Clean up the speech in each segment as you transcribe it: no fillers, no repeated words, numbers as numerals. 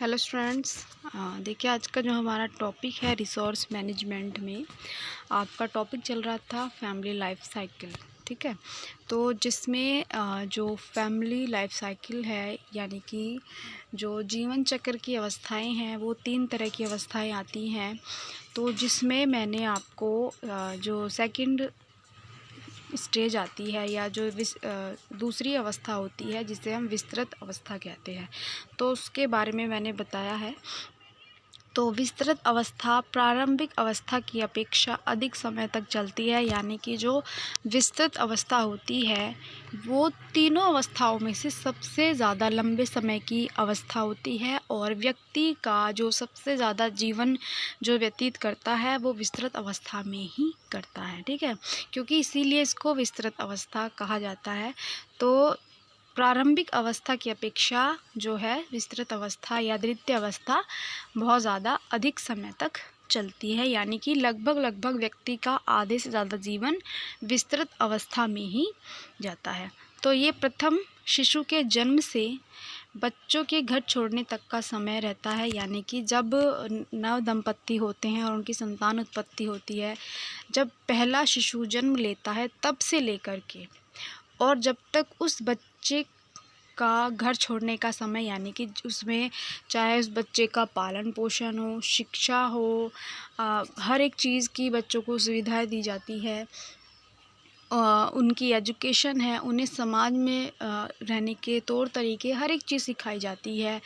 Hello students. देखिए, आज का जो हमारा टॉपिक है रिसोर्स मैनेजमेंट में आपका टॉपिक चल रहा था फैमिली लाइफ साइकिल। ठीक है, तो जिसमें जो फैमिली लाइफ साइकिल है यानी कि जो जीवन चक्र की अवस्थाएं हैं वो 3 तरह की अवस्थाएं आती हैं। तो जिसमें मैंने आपको जो सेकंड स्टेज आती है या जो दूसरी अवस्था होती है जिसे हम विस्तृत अवस्था कहते हैं, तो उसके बारे में मैंने बताया है। तो विस्तृत अवस्था प्रारंभिक अवस्था की अपेक्षा अधिक समय तक चलती है, यानी कि जो विस्तृत अवस्था होती है वो तीनों अवस्थाओं में से सबसे ज़्यादा लंबे समय की अवस्था होती है और व्यक्ति का जो सबसे ज़्यादा जीवन जो व्यतीत करता है वो विस्तृत अवस्था में ही करता है। ठीक है, क्योंकि इसीलिए इसको विस्तृत अवस्था कहा जाता है। तो प्रारंभिक अवस्था की अपेक्षा जो है विस्तृत अवस्था या द्वितीय अवस्था बहुत ज़्यादा अधिक समय तक चलती है, यानी कि लगभग व्यक्ति का आधे से ज़्यादा जीवन विस्तृत अवस्था में ही जाता है। तो ये प्रथम शिशु के जन्म से बच्चों के घर छोड़ने तक का समय रहता है, यानी कि जब नव दंपत्ति होते हैं और उनकी संतान उत्पत्ति होती है, जब पहला शिशु जन्म लेता है तब से लेकर के और जब तक उस बच्चे का घर छोड़ने का समय, यानी कि उसमें चाहे उस बच्चे का पालन पोषण हो, शिक्षा हो, हर एक चीज़ की बच्चों को सुविधाएं दी जाती है। उनकी एजुकेशन है, उन्हें समाज में रहने के तौर तरीके हर एक चीज़ सिखाई जाती है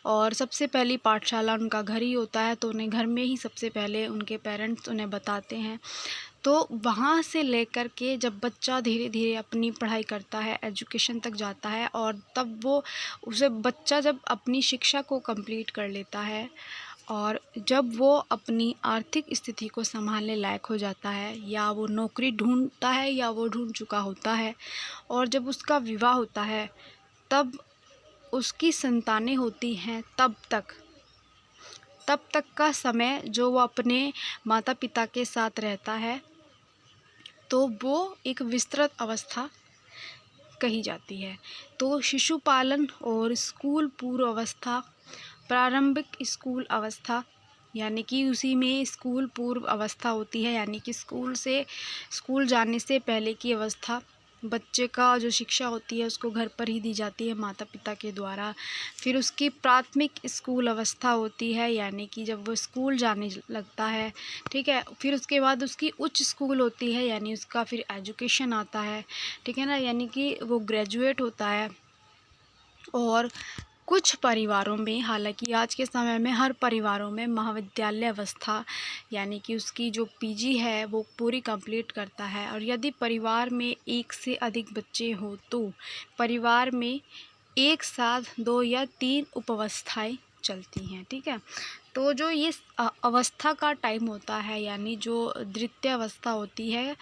और सबसे पहली पाठशाला उनका घर ही होता है। तो उन्हें घर में ही सबसे पहले उनके पेरेंट्स उन्हें बताते हैं। तो वहाँ से लेकर के जब बच्चा धीरे धीरे अपनी पढ़ाई करता है, एजुकेशन तक जाता है और तब वो बच्चा जब अपनी शिक्षा को कंप्लीट कर लेता है और जब वो अपनी आर्थिक स्थिति को संभालने लायक हो जाता है या वो नौकरी ढूंढता है या वो ढूंढ चुका होता है और जब उसका विवाह होता है, तब उसकी संतानें होती हैं, तब तक का समय जो वो अपने माता पिता के साथ रहता है, तो वो एक विस्तृत अवस्था कही जाती है। तो शिशु पालन और स्कूल पूर्व अवस्था, प्रारंभिक स्कूल अवस्था, यानी कि उसी में स्कूल पूर्व अवस्था होती है, यानी कि स्कूल जाने से पहले की अवस्था। बच्चे का जो शिक्षा होती है उसको घर पर ही दी जाती है माता पिता के द्वारा। फिर उसकी प्राथमिक स्कूल अवस्था होती है, यानी कि जब वो स्कूल जाने लगता है। ठीक है, फिर उसके बाद उसकी उच्च स्कूल होती है, यानी उसका फिर एजुकेशन आता है। ठीक है ना, यानी कि वो ग्रेजुएट होता है। और कुछ परिवारों में, हालांकि आज के समय में हर परिवारों में महाविद्यालय अवस्था, यानी कि उसकी जो पीजी है वो पूरी कंप्लीट करता है। और यदि परिवार में एक से अधिक बच्चे हो तो परिवार में एक साथ 2 या 3 उपअवस्थाएं चलती हैं। ठीक है, तो जो ये अवस्था का टाइम होता है, यानी जो द्वितीय अवस्था होती है,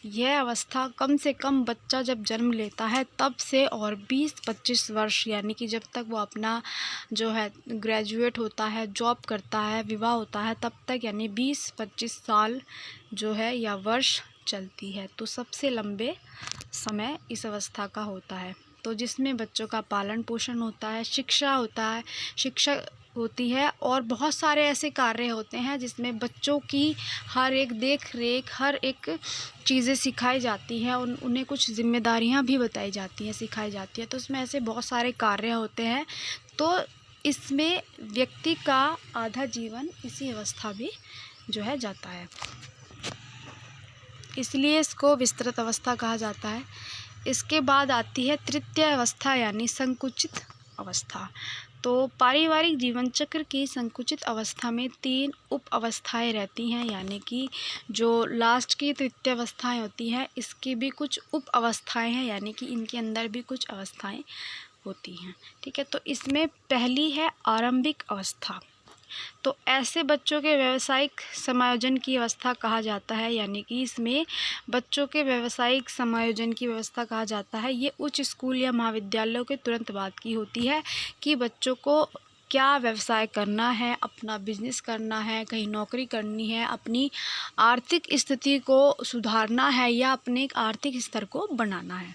यह अवस्था कम से कम बच्चा जब जन्म लेता है तब से और 20-25 वर्ष, यानी कि जब तक वो अपना जो है ग्रेजुएट होता है, जॉब करता है, विवाह होता है, तब तक, यानी 20-25 साल जो है या वर्ष चलती है। तो सबसे लंबे समय इस अवस्था का होता है। तो जिसमें बच्चों का पालन पोषण होता है, शिक्षा होती है और बहुत सारे ऐसे कार्य होते हैं जिसमें बच्चों की हर एक देख रेख, हर एक चीज़ें सिखाई जाती हैं, उन्हें कुछ जिम्मेदारियां भी बताई जाती हैं, सिखाई जाती है। तो इसमें ऐसे बहुत सारे कार्य होते हैं। तो इसमें व्यक्ति का आधा जीवन इसी अवस्था में जो है जाता है, इसलिए इसको विस्तृत अवस्था कहा जाता है। इसके बाद आती है तृतीय अवस्था, यानी संकुचित अवस्था। तो पारिवारिक जीवन चक्र की संकुचित अवस्था में 3 उप अवस्थाएं रहती हैं, यानी कि जो लास्ट की तृतीय अवस्थाएं होती हैं इसकी भी कुछ उप अवस्थाएं हैं, यानी कि इनके अंदर भी कुछ अवस्थाएं होती हैं। ठीक है, तो इसमें पहली है आरंभिक अवस्था। तो ऐसे बच्चों के व्यावसायिक समायोजन की अवस्था कहा जाता है, यानी कि इसमें बच्चों के व्यावसायिक समायोजन की व्यवस्था कहा जाता है। ये उच्च स्कूल या महाविद्यालयों के तुरंत बाद की होती है कि बच्चों को क्या व्यवसाय करना है, अपना बिजनेस करना है, कहीं नौकरी करनी है, अपनी आर्थिक स्थिति को सुधारना है या अपने आर्थिक स्तर को बनाना है।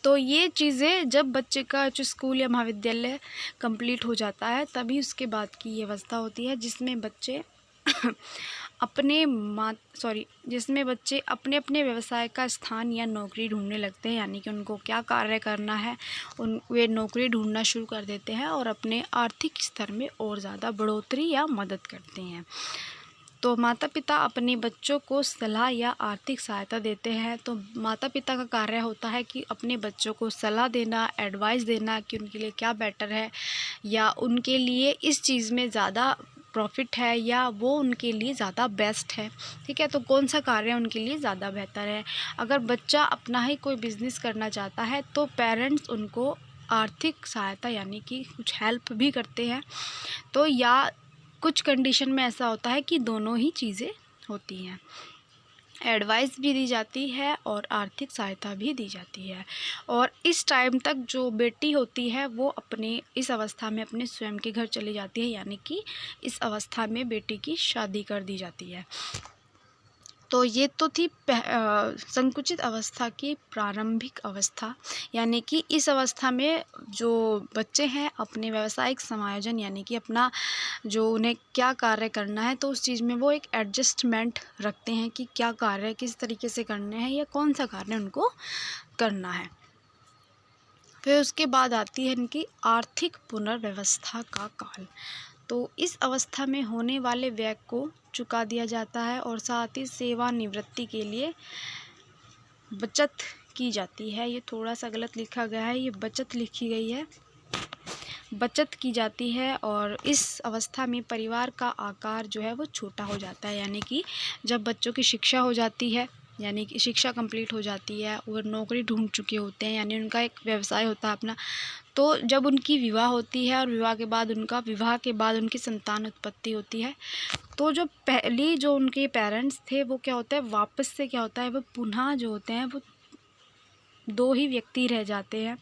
तो ये चीज़ें जब बच्चे का जो स्कूल या महाविद्यालय कंप्लीट हो जाता है तभी उसके बाद की ये अवस्था होती है जिसमें बच्चे जिसमें बच्चे अपने अपने व्यवसाय का स्थान या नौकरी ढूंढने लगते हैं, यानी कि उनको क्या कार्य करना है वे नौकरी ढूंढना शुरू कर देते हैं और अपने आर्थिक स्तर में और ज़्यादा बढ़ोतरी या मदद करते हैं। तो माता पिता अपने बच्चों को सलाह या आर्थिक सहायता देते हैं। तो माता पिता का कार्य होता है कि अपने बच्चों को सलाह देना, एडवाइस देना कि उनके लिए क्या बेटर है या उनके लिए इस चीज़ में ज़्यादा प्रॉफिट है या वो उनके लिए ज़्यादा बेस्ट है। ठीक है, तो कौन सा कार्य उनके लिए ज़्यादा बेहतर है। अगर बच्चा अपना ही कोई बिज़नेस करना चाहता है तो पेरेंट्स उनको आर्थिक सहायता यानी कि कुछ हेल्प भी करते हैं। तो या कुछ कंडीशन में ऐसा होता है कि दोनों ही चीज़ें होती हैं, एडवाइस भी दी जाती है और आर्थिक सहायता भी दी जाती है। और इस टाइम तक जो बेटी होती है वो अपने इस अवस्था में अपने स्वयं के घर चली जाती है, यानी कि इस अवस्था में बेटी की शादी कर दी जाती है। तो ये तो थी संकुचित अवस्था की प्रारंभिक अवस्था, यानी कि इस अवस्था में जो बच्चे हैं अपने व्यावसायिक समायोजन यानी कि अपना जो उन्हें क्या कार्य करना है तो उस चीज़ में वो एक एडजस्टमेंट रखते हैं कि क्या कार्य किस तरीके से करने हैं या कौन सा कार्य उनको करना है। फिर उसके बाद आती है इनकी आर्थिक पुनर्व्यवस्था का काल। तो इस अवस्था में होने वाले व्यय को चुका दिया जाता है और साथ ही सेवानिवृत्ति के लिए बचत की जाती है। ये थोड़ा सा गलत लिखा गया है, ये बचत लिखी गई है, बचत की जाती है। और इस अवस्था में परिवार का आकार जो है वो छोटा हो जाता है, यानी कि जब बच्चों की शिक्षा हो जाती है यानी कि शिक्षा कंप्लीट हो जाती है और नौकरी ढूंढ चुके होते हैं यानी उनका एक व्यवसाय होता है अपना, तो जब उनकी विवाह होती है और विवाह के बाद उनकी संतान उत्पत्ति होती है तो जो पहली जो उनके पेरेंट्स थे वो क्या होता है वापस से क्या होता है वो पुनः जो होते हैं वो दो ही व्यक्ति रह जाते हैं।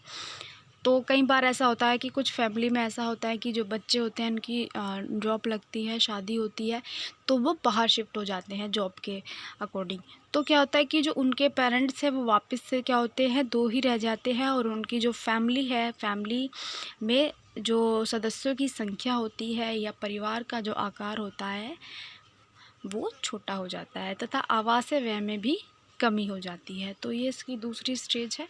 तो कई बार ऐसा होता है कि कुछ फैमिली में ऐसा होता है कि जो बच्चे होते हैं उनकी जॉब लगती है, शादी होती है तो वो बाहर शिफ्ट हो जाते हैं जॉब के अकॉर्डिंग। तो क्या होता है कि जो उनके पेरेंट्स हैं वो वापस से क्या होते हैं दो ही रह जाते हैं और उनकी जो फैमिली है, फैमिली में जो सदस्यों की संख्या होती है या परिवार का जो आकार होता है वो छोटा हो जाता है तथा आवासीय व्यय में भी कमी हो जाती है। तो ये इसकी दूसरी स्टेज है।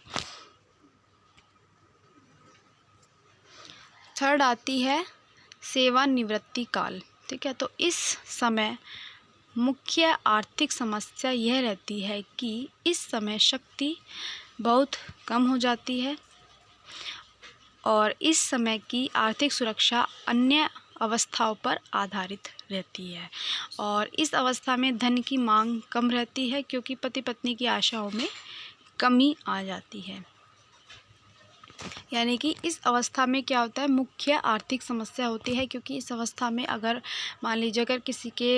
थर्ड आती है सेवानिवृत्ति काल। ठीक है, तो इस समय मुख्य आर्थिक समस्या यह रहती है कि इस समय शक्ति बहुत कम हो जाती है और इस समय की आर्थिक सुरक्षा अन्य अवस्थाओं पर आधारित रहती है और इस अवस्था में धन की मांग कम रहती है क्योंकि पति पत्नी की आशाओं में कमी आ जाती है। यानी कि इस अवस्था में क्या होता है मुख्य आर्थिक समस्या होती है क्योंकि इस अवस्था में अगर मान लीजिए अगर किसी के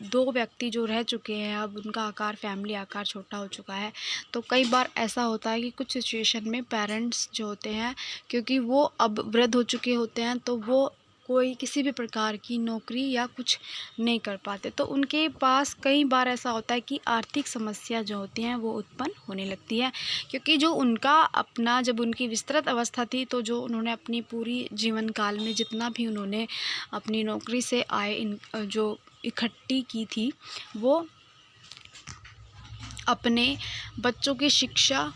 दो व्यक्ति जो रह चुके हैं अब उनका आकार फैमिली आकार छोटा हो चुका है तो कई बार ऐसा होता है कि कुछ सिचुएशन में पेरेंट्स जो होते हैं क्योंकि वो अब वृद्ध हो चुके होते हैं तो वो कोई किसी भी प्रकार की नौकरी या कुछ नहीं कर पाते तो उनके पास कई बार ऐसा होता है कि आर्थिक समस्या जो होती हैं वो उत्पन्न होने लगती है क्योंकि जो उनका अपना जब उनकी विस्तृत अवस्था थी तो जो उन्होंने अपनी पूरी जीवन काल में जितना भी उन्होंने अपनी नौकरी से आय जो इकट्ठी की थी वो अपने बच्चों की शिक्षा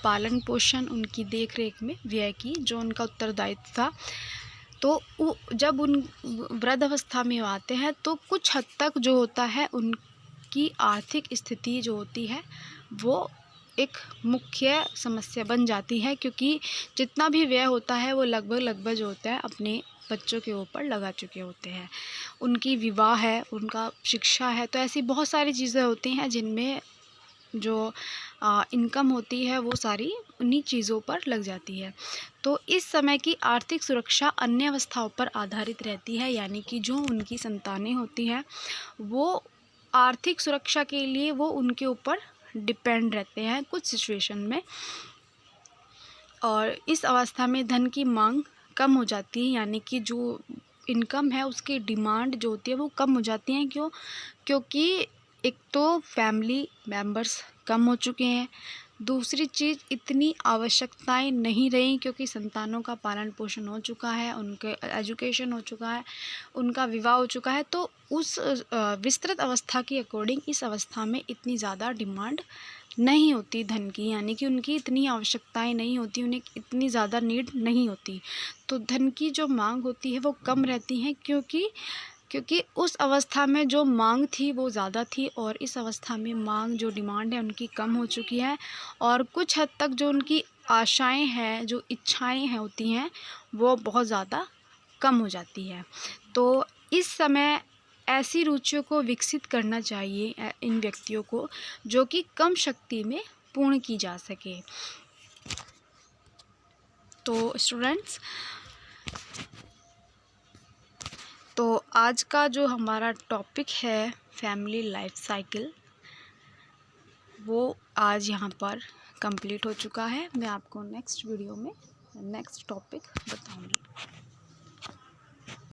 पालन पोषण उनकी देख रेख में व्यय की जो उनका उत्तरदायित्व था। तो जब उन वृद्ध अवस्था में आते हैं तो कुछ हद तक जो होता है उनकी आर्थिक स्थिति जो होती है वो एक मुख्य समस्या बन जाती है क्योंकि जितना भी व्यय होता है वो लगभग जो होता है अपने बच्चों के ऊपर लगा चुके होते हैं। उनकी विवाह है, उनका शिक्षा है, तो ऐसी बहुत सारी चीज़ें होती हैं जिनमें जो इनकम होती है वो सारी उन्हीं चीज़ों पर लग जाती है। तो इस समय की आर्थिक सुरक्षा अन्य अवस्थाओं पर आधारित रहती है यानी कि जो उनकी संतानें होती हैं वो आर्थिक सुरक्षा के लिए वो उनके ऊपर डिपेंड रहते हैं कुछ सिचुएशन में। और इस अवस्था में धन की मांग कम हो जाती है यानी कि जो इनकम है उसकी डिमांड जो होती है वो कम हो जाती है। क्योंकि एक तो फैमिली मेम्बर्स कम हो चुके हैं, दूसरी चीज़, इतनी आवश्यकताएं नहीं रही क्योंकि संतानों का पालन पोषण हो चुका है, उनके एजुकेशन हो चुका है, उनका विवाह हो चुका है। तो उस विस्तृत अवस्था की अकॉर्डिंग इस अवस्था में इतनी ज़्यादा डिमांड नहीं होती धन की, यानी कि उनकी इतनी आवश्यकताएं नहीं होती, उन्हें इतनी ज़्यादा नीड नहीं होती। तो धन की जो मांग होती है वो कम रहती है, क्योंकि उस अवस्था में जो मांग थी वो ज़्यादा थी और इस अवस्था में मांग, जो डिमांड है उनकी कम हो चुकी है। और कुछ हद तक जो उनकी आशाएं हैं, जो इच्छाएं हैं होती हैं, वो बहुत ज़्यादा कम हो जाती है। तो इस समय ऐसी रुचियों को विकसित करना चाहिए इन व्यक्तियों को, जो कि कम शक्ति में पूर्ण की जा सके। तो स्टूडेंट्स, तो आज का जो हमारा टॉपिक है फैमिली लाइफ साइकिल, वो आज यहाँ पर कंप्लीट हो चुका है। मैं आपको नेक्स्ट वीडियो में नेक्स्ट टॉपिक बताऊँगी।